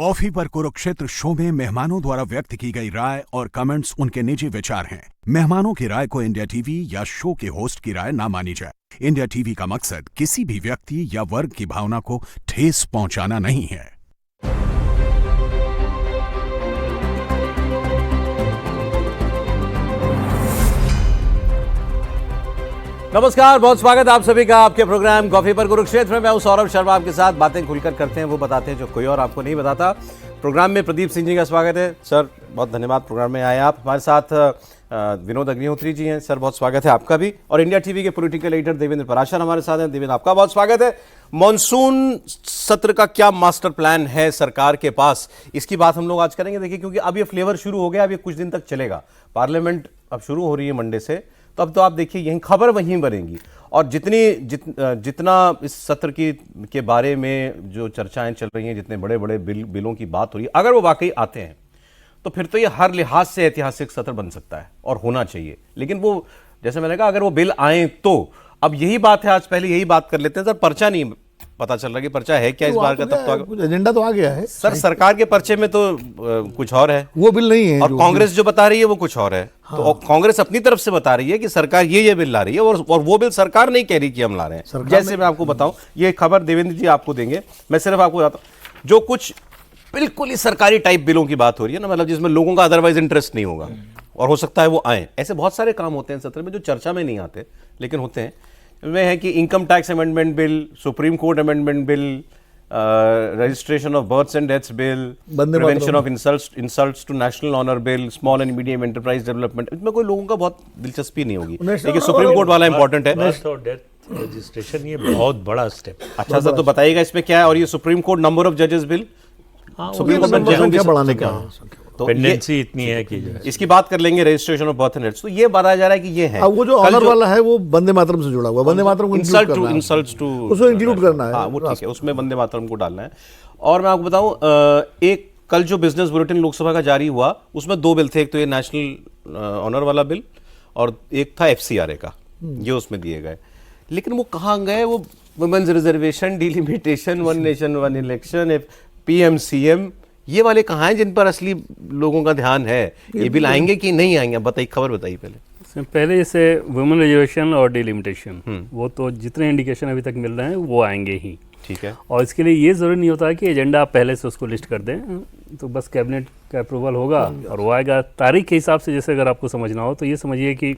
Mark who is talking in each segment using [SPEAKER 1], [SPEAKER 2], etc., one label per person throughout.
[SPEAKER 1] Coffee पर Kurukshetra show में मेहमानों द्वारा व्यक्त की गई राय और कमेंट्स उनके निजी विचार हैं। मेहमानों की राय को इंडिया टीवी या शो के होस्ट की राय ना मानी जाए। इंडिया टीवी का मकसद किसी भी व्यक्ति या वर्ग की भावना को ठेस पहुंचाना नहीं है।
[SPEAKER 2] नमस्कार, बहुत स्वागत आप सभी का आपके प्रोग्राम कॉफी पर कुरुक्षेत्र में। मैं हूं सौरभ शर्मा, आपके साथ बातें खुलकर करते हैं, वो बताते हैं जो कोई और आपको नहीं बताता। प्रोग्राम में प्रदीप सिंह जी का स्वागत है। सर बहुत धन्यवाद, प्रोग्राम में आए आप। हमारे साथ विनोद अग्निहोत्री जी हैं। सर बहुत स्वागत है आपका भी। और इंडिया टीवी के पॉलिटिकल एडिटर देवेंद्र पराशर हमारे साथ हैं। देवेंद्र आपका बहुत स्वागत है। मॉनसून सत्र का क्या मास्टर प्लान है सरकार के पास, इसकी बात हम लोग आज करेंगे। देखिए, क्योंकि अब ये फ्लेवर शुरू हो गया, अब ये कुछ दिन तक चलेगा। पार्लियामेंट अब शुरू हो रही है मंडे से, तो अब तो आप देखिए यही खबर वहीं बनेगी। और जितना इस सत्र के बारे में जो चर्चाएं चल रही हैं, जितने बड़े बड़े बिलों की बात हो रही है, अगर वो वाकई आते हैं तो फिर तो ये हर लिहाज से ऐतिहासिक सत्र बन सकता है और होना चाहिए। लेकिन वो, जैसे मैंने कहा, अगर वो बिल आए तो अब यही बात है। आज पहले यही बात कर लेते हैं। सर पर्चा नहीं पता चल रहा कि पर्चा है क्या इस बार का, तब तो
[SPEAKER 3] एजेंडा तो आ गया है।
[SPEAKER 2] सर सरकार के पर्चे में तो कुछ और है,
[SPEAKER 3] वो बिल नहीं है,
[SPEAKER 2] और कांग्रेस जो बता रही है वो कुछ और है। हाँ। तो कांग्रेस अपनी तरफ से बता रही है कि सरकार ये बिल ला रही है, और वो बिल सरकार नहीं कह रही कि हम ला रहे हैं। जैसे मैं आपको बताऊं, ये खबर देवेंद्र जी आपको देंगे, मैं सिर्फ आपको बताता हूं, जो कुछ बिल्कुल ही सरकारी टाइप बिलों की बात हो रही है ना, मतलब जिसमें लोगों का अदरवाइज इंटरेस्ट नहीं होगा और हो सकता है वो आए। ऐसे बहुत सारे काम होते हैं सत्र में जो चर्चा में नहीं आते लेकिन होते हैं। वे है कि income tax amendment bill, supreme court amendment bill, registration of births and deaths bill, prevention of insults to national honour bill, small and medium enterprise development. इसमें कोई लोगों का बहुत दिलचस्पी नहीं होगी, लेकिन सुप्रीम कोर्ट वाला इंपॉर्टेंट है।
[SPEAKER 4] रजिस्ट्रेशन ये बहुत बड़ा स्टेप।
[SPEAKER 2] अच्छा सर, तो बताइएगा इसमें क्या है। और ये सुप्रीम कोर्ट नंबर ऑफ जजेस बिल, सुप्रीम कोर्ट में
[SPEAKER 3] बढ़ाने का
[SPEAKER 2] तो
[SPEAKER 4] पेंडेंसी इतनी है कि
[SPEAKER 2] इसकी बात कर लेंगे। Registration of birth and deaths, तो ये बताया जा रहा है कि ये है।
[SPEAKER 3] अब वो जो ऑनर वाला है वो वंदे मातरम से जुड़ा हुआ है। वंदे मातरम को
[SPEAKER 2] इंसल्ट्स टू
[SPEAKER 3] उसको इंक्लूड करना है।
[SPEAKER 2] हाँ वो ठीक है, उसमें वंदे मातरम को डालना है। और मैं आपको बताऊं, एक कल जो बिजनेस बुलेटिन लोकसभा का जारी हुआ, उसमें दो बिल थे। एक तो ये नेशनल ऑनर वाला बिल और एक था FCRA का, ये उसमें दिए गए। लेकिन वो कहाँ गए, वो women's reservation, delimitation, one nation one election, PMCM, ये वाले कहाँ हैं जिन पर असली लोगों का ध्यान है? ये बिल आएंगे कि नहीं आएंगे? बताइए, खबर बताइए
[SPEAKER 5] पहले जैसे वुमेन रिजर्वेशन और डिलिमिटेशन, वो तो जितने इंडिकेशन अभी तक मिल रहे हैं वो आएंगे ही।
[SPEAKER 2] ठीक है।
[SPEAKER 5] और इसके लिए ये ज़रूरी नहीं होता है कि एजेंडा आप पहले से उसको लिस्ट कर दें, तो बस कैबिनेट का अप्रूवल होगा और वो आएगा। तारीख के हिसाब से जैसे अगर आपको समझना हो तो ये समझिए कि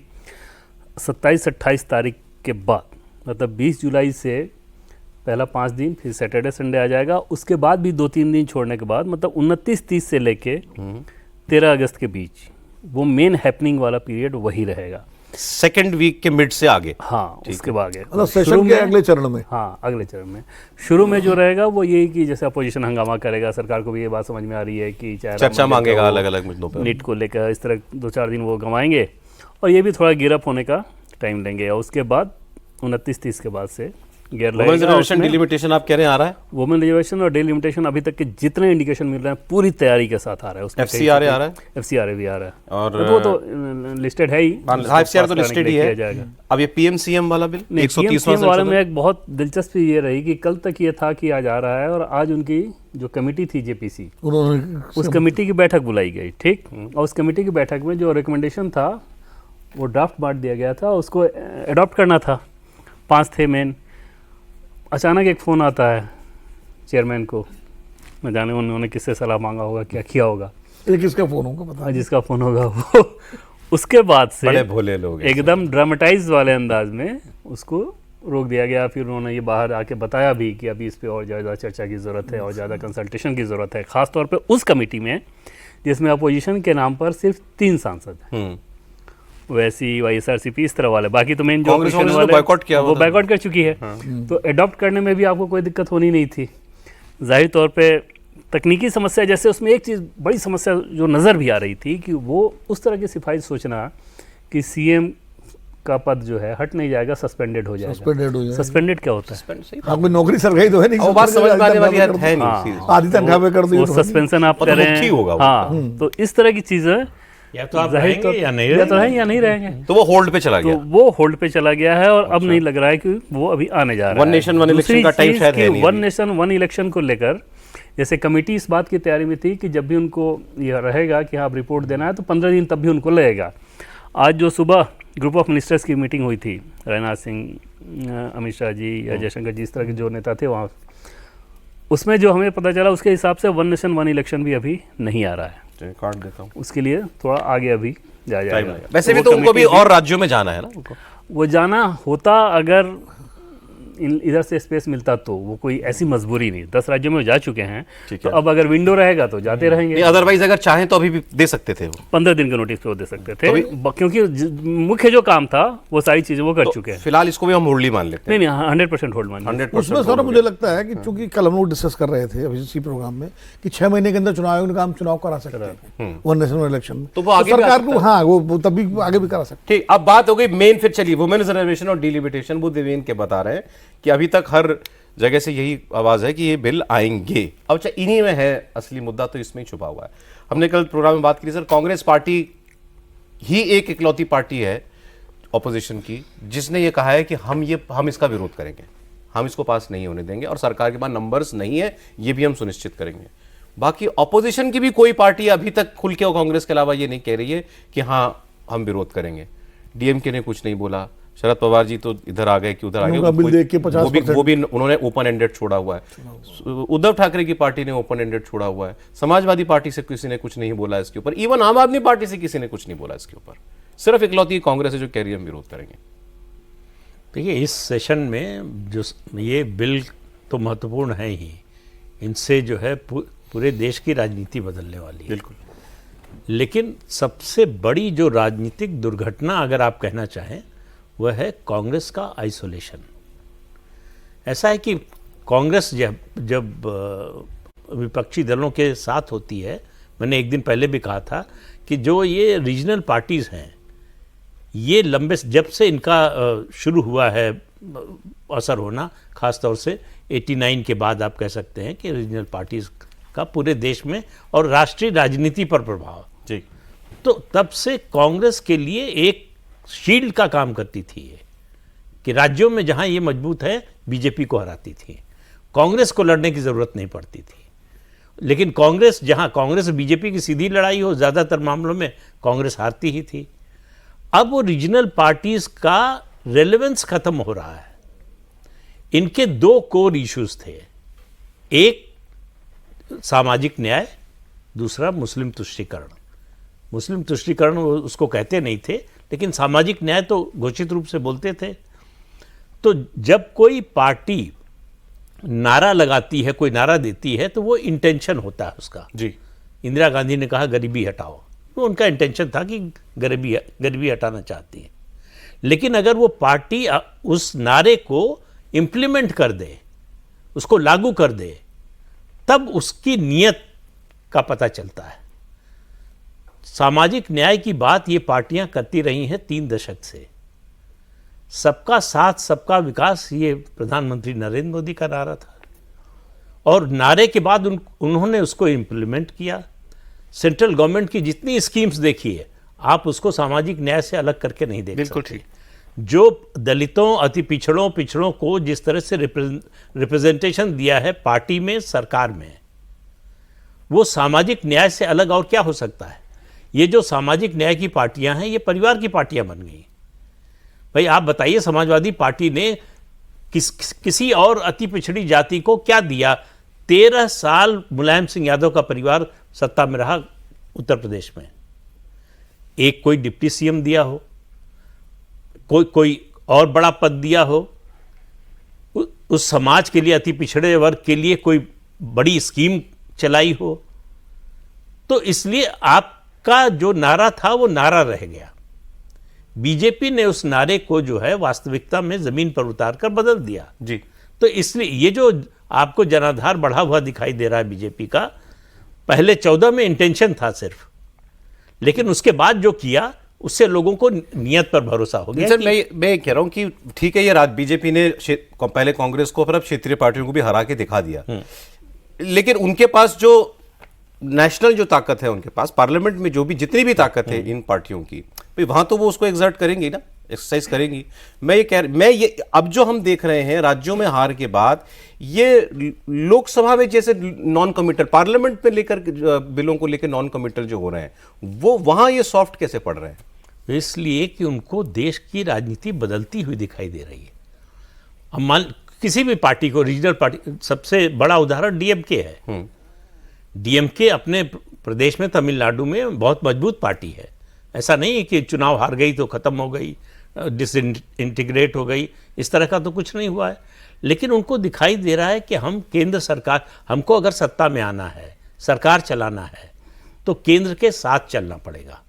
[SPEAKER 5] 27-28 तारीख के बाद, मतलब 20 जुलाई से पहला 5 दिन, फिर सैटरडे संडे आ जाएगा। उसके बाद भी 2-3 दिन छोड़ने के बाद, मतलब 29-30 से लेके 13 अगस्त के बीच वो मेन हैपनिंग वाला पीरियड वही रहेगा।
[SPEAKER 2] सेकेंड वीक के मिड से आगे।
[SPEAKER 5] हाँ, उसके बाद
[SPEAKER 3] मतलब सेशन के अगले चरण में।
[SPEAKER 5] हाँ, अगले चरण में शुरू में जो रहेगा वो यही कि जैसे अपोजिशन हंगामा करेगा, सरकार को भी ये बात समझ में आ रही है कि
[SPEAKER 2] चर्चा मांगेगा अलग अलग मुद्दों पर,
[SPEAKER 5] नीट को लेकर, इस तरह 2-4 दिन वो गंवाएंगे और ये भी थोड़ा गिरअप होने का टाइम लेंगे। और उसके बाद 29-30 के बाद से
[SPEAKER 2] डिलिमिटेशन आप कह रहे हैं आ रहा है।
[SPEAKER 5] वुमेन रिजर्वेशन और डिलिमिटेशन अभी तक के जितने इंडिकेशन मिल रहे हैं पूरी तैयारी के साथ आ रहा है। उसमें
[SPEAKER 2] FCRA आ रहा है,
[SPEAKER 5] FCRA भी आ रहा है, और
[SPEAKER 2] तो
[SPEAKER 5] वो तो लिस्टेड है ही।
[SPEAKER 2] FCRA तो लिस्टेड ही है। अब ये PMCM वाला बिल 130
[SPEAKER 5] वाले में एक बहुत दिलचस्पी ये रही कि कल तक ये था कि आज आ रहा है, और आज उनकी जो कमेटी थी JPC, उस कमेटी की बैठक बुलाई गई। ठीक, और उस कमेटी की बैठक में जो रिकमेंडेशन था वो ड्राफ्ट बांट दिया गया था, उसको अडॉप्ट करना था। 5 थे मेन। अचानक एक फ़ोन आता है चेयरमैन को, न जाने उन्होंने किससे सलाह मांगा होगा, क्या किया होगा।
[SPEAKER 3] किसका फ़ोन होगा पता नहीं,
[SPEAKER 5] जिसका फ़ोन होगा वो। उसके बाद से
[SPEAKER 2] बड़े भोले लोग
[SPEAKER 5] एकदम ड्रामेटाइज वाले अंदाज में उसको रोक दिया गया। फिर उन्होंने ये बाहर आके बताया भी कि अभी इस पर और ज़्यादा चर्चा की ज़रूरत है और ज़्यादा कंसल्टेशन की ज़रूरत है, ख़ासतौर पर उस कमेटी में जिसमें अपोजिशन के नाम पर सिर्फ 3 सांसद हैं, वैसी YSRCP इस तरह वाले। बाकी तो मेन जो
[SPEAKER 2] वाले बॉयकॉट किया,
[SPEAKER 5] वो बॉयकॉट कर चुकी है। तो अडॉप्ट करने में भी आपको कोई दिक्कत होनी नहीं थी। जाहिर तौर पे तकनीकी समस्या, जैसे उसमें एक चीज़ बड़ी समस्या जो नज़र भी आ रही थी कि वो उस तरह की सिफारिश सोचना कि CM का पद जो है हट नहीं जाएगा, सस्पेंडेड हो जाएगा। सस्पेंडेड क्या होता है?
[SPEAKER 3] आपकी नौकरी सरकारी तो है नहीं,
[SPEAKER 2] वो बात समझ में आने वाली है नहीं,
[SPEAKER 3] आधी तनख्वाह पे कर दी,
[SPEAKER 5] वो सस्पेंशन आप कर रहे हैं। हाँ, तो इस तरह की चीज़ें
[SPEAKER 4] या तो आप रहेंगे या नहीं
[SPEAKER 5] रहेंगे,
[SPEAKER 2] तो वो होल्ड पे चला गया।
[SPEAKER 5] तो वो होल्ड पे चला गया है और अब नहीं लग रहा है कि वो अभी आने जा रहा है।
[SPEAKER 2] वन नेशन वन इलेक्शन का टाइम शायद है नहीं।
[SPEAKER 5] वन नेशन वन इलेक्शन को लेकर जैसे कमेटी इस बात की तैयारी में थी कि जब भी उनको यह रहेगा कि हाँ, आप रिपोर्ट देना है तो 15 दिन तब भी उनको लगेगा। आज जो सुबह ग्रुप ऑफ मिनिस्टर्स की मीटिंग हुई थी, राजनाथ सिंह, अमित शाह जी या जयशंकर जी, इस तरह के जो नेता थे वहाँ, उसमें जो हमें पता चला उसके हिसाब से 1 नेशन 1 इलेक्शन भी अभी नहीं आ रहा है।
[SPEAKER 2] कार्ड देता हूँ,
[SPEAKER 5] उसके लिए थोड़ा आगे अभी जाएगा।
[SPEAKER 2] वैसे भी तो उनको भी और राज्यों में जाना है ना उनको।
[SPEAKER 5] वो जाना होता अगर इधर से स्पेस मिलता तो, वो कोई ऐसी मजबूरी नहीं। 10 राज्यों में वो जा चुके हैं, तो अब अगर विंडो रहेगा तो जाते रहेंगे।
[SPEAKER 2] अदरवाइज अगर चाहें तो अभी भी दे सकते थे वो,
[SPEAKER 5] 15 दिन के नोटिस पे वो दे सकते थे, क्योंकि मुख्य जो काम था वो सारी चीजें वो कर चुके हैं।
[SPEAKER 2] फिलहाल इसको भी हम होल्ड ही मान लेते हैं।
[SPEAKER 5] नहीं, 100% होल्ड मान।
[SPEAKER 2] 100%
[SPEAKER 3] उसमें सर मुझे लगता है कि चूंकि कल हम लोग डिस्कस कर रहे थे अभी इसी प्रोग्राम में कि 6 महीने के अंदर चुनाव आयोग ने काम चुनाव करा सकते हैं 1 नेशन 1 इलेक्शन में,
[SPEAKER 2] तो वो आगे भी आ
[SPEAKER 3] सरकार
[SPEAKER 2] सकता
[SPEAKER 3] को, हाँ, वो तब भी आगे भी करा सकते।
[SPEAKER 2] ठीक, अब बात हो गई मेन। फिर चलिए वुमेन रिजर्वेशन और डिलिमिटेशन, वो देवेंद्र के बता रहे हैं कि अभी तक हर जगह से यही आवाज है कि ये बिल आएंगे। अब अच्छा, इन्हीं में है असली मुद्दा, तो इसमें ही छुपा हुआ है। हमने कल प्रोग्राम में बात की सर, कांग्रेस पार्टी ही एक इकलौती पार्टी है ऑपोजिशन की जिसने ये कहा है कि हम इसका विरोध करेंगे, हम इसको पास नहीं होने देंगे, और सरकार के पास नंबर्स नहीं है, ये भी हम सुनिश्चित करेंगे। बाकी ऑपोजिशन की भी कोई पार्टी अभी तक खुल के और कांग्रेस के अलावा ये नहीं कह रही है कि हाँ हम विरोध करेंगे। डीएमके ने कुछ नहीं बोला, शरद पवार जी तो इधर आ गए कि उधर आ गए, वो भी उन्होंने ओपन एंडेड छोड़ा हुआ है। उद्धव ठाकरे की पार्टी ने ओपन एंडेड छोड़ा हुआ है। समाजवादी पार्टी से किसी ने कुछ नहीं बोला इसके ऊपर, इवन आम आदमी पार्टी से किसी ने कुछ नहीं बोला इसके ऊपर। सिर्फ इकलौती कांग्रेस है जो कह रही है हम विरोध करेंगे।
[SPEAKER 4] देखिए, इस सेशन में जो ये बिल तो महत्वपूर्ण है ही, इनसे जो है पूरे देश की राजनीति बदलने वाली है।
[SPEAKER 2] बिल्कुल।
[SPEAKER 4] लेकिन सबसे बड़ी जो राजनीतिक दुर्घटना अगर आप कहना चाहें, वह है कांग्रेस का आइसोलेशन। ऐसा है कि कांग्रेस जब विपक्षी दलों के साथ होती है, मैंने एक दिन पहले भी कहा था कि जो ये रीजनल पार्टीज़ हैं, ये लंबे जब से इनका शुरू हुआ है असर होना, ख़ास तौर से 89 के बाद आप कह सकते हैं कि रीजनल पार्टीज़ का पूरे देश में और राष्ट्रीय राजनीति पर प्रभाव
[SPEAKER 2] जी,
[SPEAKER 4] तो तब से कांग्रेस के लिए एक शील्ड का काम करती थी ये, कि राज्यों में जहां ये मजबूत है बीजेपी को हराती थी, कांग्रेस को लड़ने की ज़रूरत नहीं पड़ती थी। लेकिन कांग्रेस, जहां कांग्रेस बीजेपी की सीधी लड़ाई हो, ज़्यादातर मामलों में कांग्रेस हारती ही थी। अब वो रीजनल पार्टीज़ का रेलेवेंस खत्म हो रहा है। इनके 2 कोर इश्यूज थे, एक सामाजिक न्याय, दूसरा मुस्लिम तुष्टीकरण। मुस्लिम तुष्टीकरण उसको कहते नहीं थे, लेकिन सामाजिक न्याय तो घोषित रूप से बोलते थे। तो जब कोई पार्टी नारा लगाती है, कोई नारा देती है, तो वो इंटेंशन होता है उसका।
[SPEAKER 2] जी,
[SPEAKER 4] इंदिरा गांधी ने कहा गरीबी हटाओ, तो उनका इंटेंशन था कि गरीबी हटाना चाहती है। लेकिन अगर वो पार्टी उस नारे को इम्प्लीमेंट कर दे, उसको लागू कर दे, तब उसकी नीयत का पता चलता है। सामाजिक न्याय की बात ये पार्टियां करती रही हैं 3 दशक से। सबका साथ सबका विकास, ये प्रधानमंत्री नरेंद्र मोदी का नारा था, और नारे के बाद उन्होंने उसको इम्प्लीमेंट किया। सेंट्रल गवर्नमेंट की जितनी स्कीम्स देखिए, आप उसको सामाजिक न्याय से अलग करके नहीं देख
[SPEAKER 2] बिल्कुल
[SPEAKER 4] सकते।
[SPEAKER 2] ठीक।
[SPEAKER 4] जो दलितों, अति पिछड़ों को जिस तरह से रिप्रेजेंटेशन दिया है पार्टी में, सरकार में, वो सामाजिक न्याय से अलग और क्या हो सकता है। ये जो सामाजिक न्याय की पार्टियां हैं, ये परिवार की पार्टियां बन गई। भाई आप बताइए, समाजवादी पार्टी ने किसी और अति पिछड़ी जाति को क्या दिया? 13 साल मुलायम सिंह यादव का परिवार सत्ता में रहा उत्तर प्रदेश में। एक कोई डिप्टी सीएम दिया हो, कोई और बड़ा पद दिया हो, उस समाज के लिए, अति पिछड़े वर्ग के लिए कोई बड़ी स्कीम चलाई हो, तो इसलिए आपका जो नारा था वो नारा रह गया। बीजेपी ने उस नारे को जो है वास्तविकता में जमीन पर उतारकर बदल दिया
[SPEAKER 2] जी।
[SPEAKER 4] तो इसलिए ये जो आपको जनाधार बढ़ा हुआ दिखाई दे रहा है बीजेपी का, पहले 14 में इंटेंशन था सिर्फ, लेकिन उसके बाद जो किया उससे लोगों को नियत पर भरोसा हो गया।
[SPEAKER 2] सर मैं कह रहा हूं कि ठीक है, ये बीजेपी ने पहले कांग्रेस को, फिर अब क्षेत्रीय पार्टियों को भी हरा के दिखा दिया, लेकिन उनके पास जो नेशनल जो ताकत है, उनके पास पार्लियामेंट में जो भी जितनी भी ताकत है इन पार्टियों की, भाई वहां तो वो उसको एग्जर्ट करेंगे ना, एक्सरसाइज करेंगी। मैं ये अब जो हम देख रहे हैं राज्यों में हार के बाद, ये लोकसभा में जैसे नॉन कमिटल, पार्लियामेंट में लेकर बिलों को लेकर नॉन कमिटल जो हो रहे हैं, वो वहां ये सॉफ्ट कैसे पड़ रहे हैं?
[SPEAKER 4] इसलिए कि उनको देश की राजनीति बदलती हुई दिखाई दे रही है। अब मान किसी भी पार्टी को, रीजनल पार्टी, सबसे बड़ा उदाहरण डीएमके है। डीएमके अपने प्रदेश में, तमिलनाडु में बहुत मजबूत पार्टी है। ऐसा नहीं है कि चुनाव हार गई तो खत्म हो गई, डिसइंटीग्रेट हो गई, इस तरह का तो कुछ नहीं हुआ है। लेकिन उनको दिखाई दे रहा है कि हम केंद्र सरकार, हमको अगर सत्ता में आना है, सरकार चलाना है, तो केंद्र के साथ चलना पड़ेगा।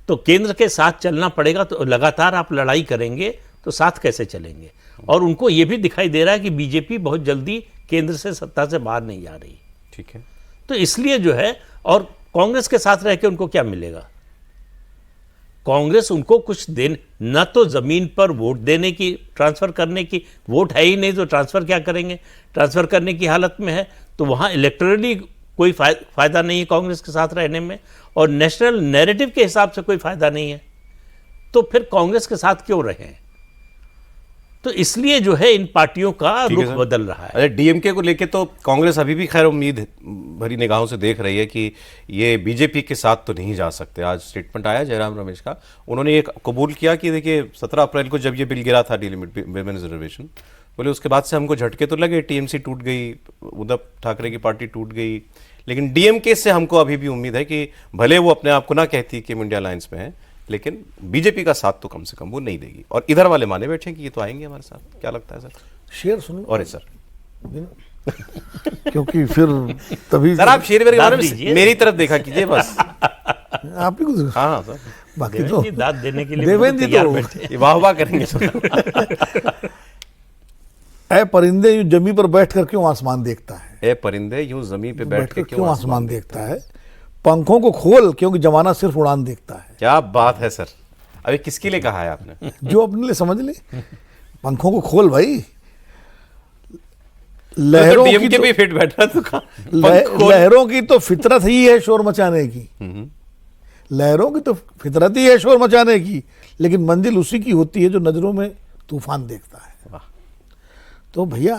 [SPEAKER 4] तो केंद्र के साथ चलना पड़ेगा, तो लगातार आप लड़ाई करेंगे तो साथ कैसे चलेंगे? और उनको ये भी दिखाई दे रहा है कि बीजेपी बहुत जल्दी केंद्र से, सत्ता से बाहर नहीं जा रही।
[SPEAKER 2] ठीक है,
[SPEAKER 4] तो इसलिए जो है, और कांग्रेस के साथ रह के उनको क्या मिलेगा? कांग्रेस उनको कुछ देने, न तो जमीन पर वोट देने की, ट्रांसफर करने की, वोट है ही नहीं तो ट्रांसफर क्या करेंगे? ट्रांसफर करने की हालत में है, तो वहां इलेक्टोरली कोई फायदा नहीं है कांग्रेस के साथ रहने में, और नेशनल नैरेटिव के हिसाब से कोई फायदा नहीं है। तो फिर कांग्रेस के साथ क्यों रहें? तो इसलिए जो है इन पार्टियों का रुख बदल रहा है।
[SPEAKER 2] अरे डीएमके को लेके तो कांग्रेस अभी भी खैर उम्मीद भरी निगाहों से देख रही है कि ये बीजेपी के साथ तो नहीं जा सकते। आज स्टेटमेंट आया जयराम रमेश का, उन्होंने ये कबूल किया कि देखिए 17 अप्रैल को जब ये बिल गिरा था, डिलिमिट विमेन रिजर्वेशन, बोले उसके बाद से हमको झटके तो लगे, टीएमसी टूट गई, उद्धव ठाकरे की पार्टी टूट गई, लेकिन डीएमके से हमको अभी भी उम्मीद है कि भले वो अपने आप को ना कहती कि इंडिया अलायंस में है, लेकिन बीजेपी का साथ तो कम से कम वो नहीं देगी। और इधर वाले माने बैठे कि ये तो आएंगे हमारे साथ। क्या लगता है सर?
[SPEAKER 3] शेर सुन लो।
[SPEAKER 2] और सर
[SPEAKER 3] क्योंकि फिर तभी
[SPEAKER 2] सर आप शेर के बारे में मेरी तरफ देखा कीजिए बस।
[SPEAKER 3] आप ही कुछ,
[SPEAKER 2] हाँ सर,
[SPEAKER 3] बाकी तो
[SPEAKER 4] दाद देने के लिए
[SPEAKER 3] देवेंद्र जी
[SPEAKER 4] तैयार
[SPEAKER 3] तो
[SPEAKER 4] बैठे।
[SPEAKER 2] वाह वाह करेंगे।
[SPEAKER 3] ऐ परिंदे यूं जमी पर बैठ कर क्यों आसमान देखता है?
[SPEAKER 2] ए परिंदे यूं जमीन पे बैठ के
[SPEAKER 3] क्यों आसमान देखता है? पंखों को खोल, क्योंकि जमाना सिर्फ उड़ान देखता है।
[SPEAKER 2] क्या बात है सर, अभी किसके लिए कहा है आपने?
[SPEAKER 3] जो अपने लिए समझ ले। पंखों को खोल भाई। लहरों
[SPEAKER 2] तो
[SPEAKER 3] की
[SPEAKER 2] के भी फिट बैठ रहा तो
[SPEAKER 3] लहरों की तो फितरत ही है शोर मचाने की। लहरों की तो फितरत ही है शोर मचाने की, लेकिन मंजिल उसी की होती है जो नजरों में तूफान देखता है। तो भैया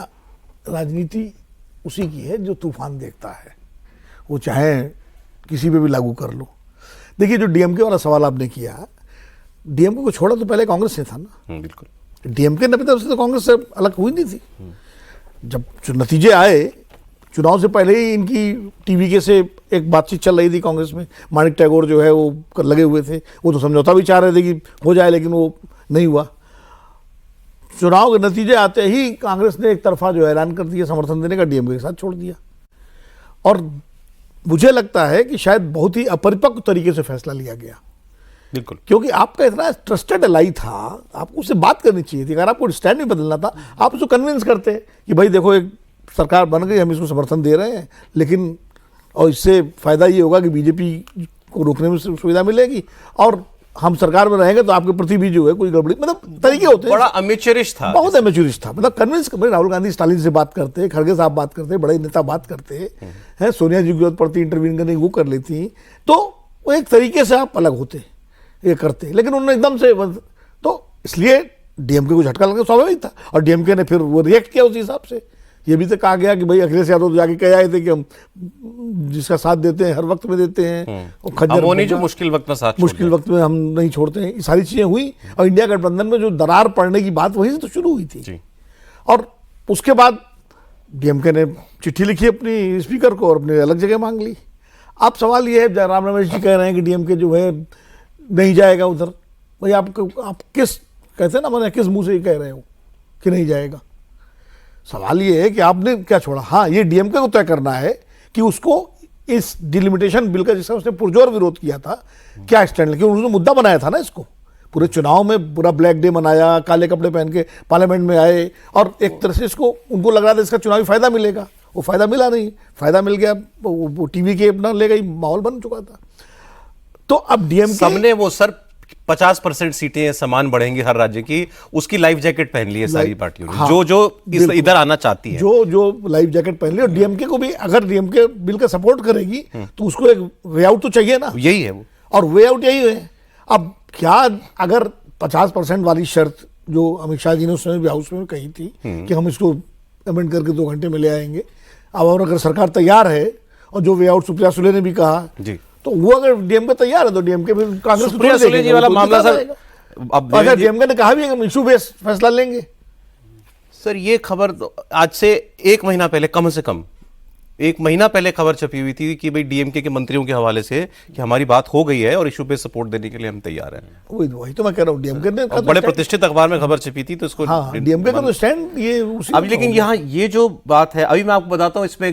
[SPEAKER 3] राजनीति उसी की है जो तूफान देखता है, वो चाहे किसी पे भी लागू कर लो। देखिए जो डीएमके वाला सवाल आपने किया, डीएमके को छोड़ा तो पहले कांग्रेस ने था ना।
[SPEAKER 2] बिल्कुल।
[SPEAKER 3] डीएमके ने तो कांग्रेस से अलग हुई नहीं थी। जब नतीजे आए, चुनाव से पहले ही इनकी टीवी के से एक बातचीत चल रही थी कांग्रेस में। माणिक टैगोर जो है वो लगे हुए थे, वो तो समझौता भी चाह रहे थे कि हो जाए, लेकिन वो नहीं हुआ। चुनाव के नतीजे आते ही कांग्रेस ने एक तरफा जो ऐलान कर दिया समर्थन देने का, डीएमके के साथ छोड़ दिया। और मुझे लगता है कि शायद बहुत ही अपरिपक्व तरीके से फैसला लिया गया।
[SPEAKER 2] बिल्कुल,
[SPEAKER 3] क्योंकि आपका इतना ट्रस्टेड एलाई था, आपको उससे बात करनी चाहिए थी। अगर आपको स्टैंड नहीं बदलना था, आप उसको कन्विंस करते कि भाई देखो एक सरकार बन गई, हम इसको समर्थन दे रहे हैं, लेकिन और इससे फायदा ये होगा कि बीजेपी को रोकने में सुविधा मिलेगी, और हम सरकार में रहेंगे तो आपके प्रति भी जो है कोई गड़बड़ी, मतलब तरीके होते हैं।
[SPEAKER 2] बड़ा अमेच्योरिश था,
[SPEAKER 3] बहुत अमेच्योरिश था। मतलब कन्विंस, राहुल गांधी स्टालिन से बात करते, खड़गे साहब बात करते, बड़े नेता बात करते हैं, सोनिया जी की जरूरत पड़ती इंटरवीन करने की, वो कर लेती, तो वो एक तरीके से आप अलग होते, ये करते। लेकिन उन्होंने एकदम से, तो इसलिए डीएमके को झटका लगा, स्वाभाविक था। और डीएमके ने फिर वो रिएक्ट किया उस हिसाब से। ये भी तो कहा गया कि भाई अखिलेश यादव तो जाके कह आए थे कि हम जिसका साथ देते हैं हर वक्त में देते हैं, वो खज्जर
[SPEAKER 2] वो नहीं जो मुश्किल वक्त में साथ,
[SPEAKER 3] मुश्किल वक्त में हम नहीं छोड़ते हैं। ये सारी चीजें हुई, और इंडिया गठबंधन में जो दरार पड़ने की बात वहीं से तो शुरू हुई थी। और उसके बाद डीएमके ने चिट्ठी लिखी अपनी स्पीकर को और अपनी अलग जगह मांग ली। अब सवाल ये है, जयराम रमेश जी कह रहे हैं कि डीएमके जो है नहीं जाएगा उधर। भाई आप किस कहते हैं ना, मैंने किस मुंह से ही कह रहे हो कि नहीं जाएगा? सवाल ये है कि आपने क्या छोड़ा। हाँ, ये डीएमके को तय करना है कि उसको इस डिलिमिटेशन बिल का, जिसका उसने पुरजोर विरोध किया था, क्या स्टैंड, क्योंकि उन्होंने मुद्दा बनाया था ना इसको। पूरे चुनाव में पूरा ब्लैक डे मनाया, काले कपड़े पहन के पार्लियामेंट में आए, और एक तरह से इसको उनको लग रहा था इसका चुनावी फायदा मिलेगा। वो फायदा मिला नहीं, फायदा मिल गया वो टीवी के अपना ले गई, माहौल बन चुका था। तो अब डीएमके
[SPEAKER 2] सबने वो सर 50% सीटें समान बढ़ेंगी हर राज्य की, उसकी लाइफ जैकेट पहन ली है सारी पार्टियों ने। हाँ, जो इधर आना चाहती है,
[SPEAKER 3] जो लाइफ जैकेट पहन ली। और डीएमके को भी, अगर डीएमके बिल का सपोर्ट करेगी तो उसको एक वे आउट तो चाहिए ना।
[SPEAKER 2] यही है वो,
[SPEAKER 3] और वे आउट यही है। अब क्या अगर 50% वाली शर्त जो अमित शाह जी ने उस समय भी हाउस में कही थी कि हम इसको अमेंड करके 2 घंटे में ले आएंगे। अब और अगर सरकार तैयार है और जो वे आउट सुप्रिया सुले ने भी कहा
[SPEAKER 2] जी,
[SPEAKER 3] तो वो अगर डीएमके तैयार है तो डीएमके फिर कांग्रेस को
[SPEAKER 2] सुप्रिया
[SPEAKER 3] थोड़ी
[SPEAKER 2] सुले
[SPEAKER 3] देखेगा,
[SPEAKER 2] जी वाला
[SPEAKER 3] वो तो
[SPEAKER 2] मामला
[SPEAKER 3] जितना
[SPEAKER 2] सर,
[SPEAKER 3] रहेगा।
[SPEAKER 2] अब
[SPEAKER 3] और डीएमके ने कहा भी है कि हम इशू बेस्ड फैसला लेंगे।
[SPEAKER 2] सर ये खबर तो आज से 1 महीना पहले, कम से कम 1 महीना पहले खबर छपी हुई थी कि भाई डीएमके के मंत्रियों के हवाले से कि हमारी बात हो गई है और इशू पे सपोर्ट देने के लिए हम तैयार हैं।
[SPEAKER 3] वही तो मैं कह रहा हूँ, डीएमके ने
[SPEAKER 2] और बड़े प्रतिष्ठित अखबार में खबर छपी थी तो इसको
[SPEAKER 3] हाँ, डीएमके का तो स्टैंड ये उसी
[SPEAKER 2] अब लेकिन यहाँ ये जो बात है, अभी मैं आपको बताता हूँ, इसमें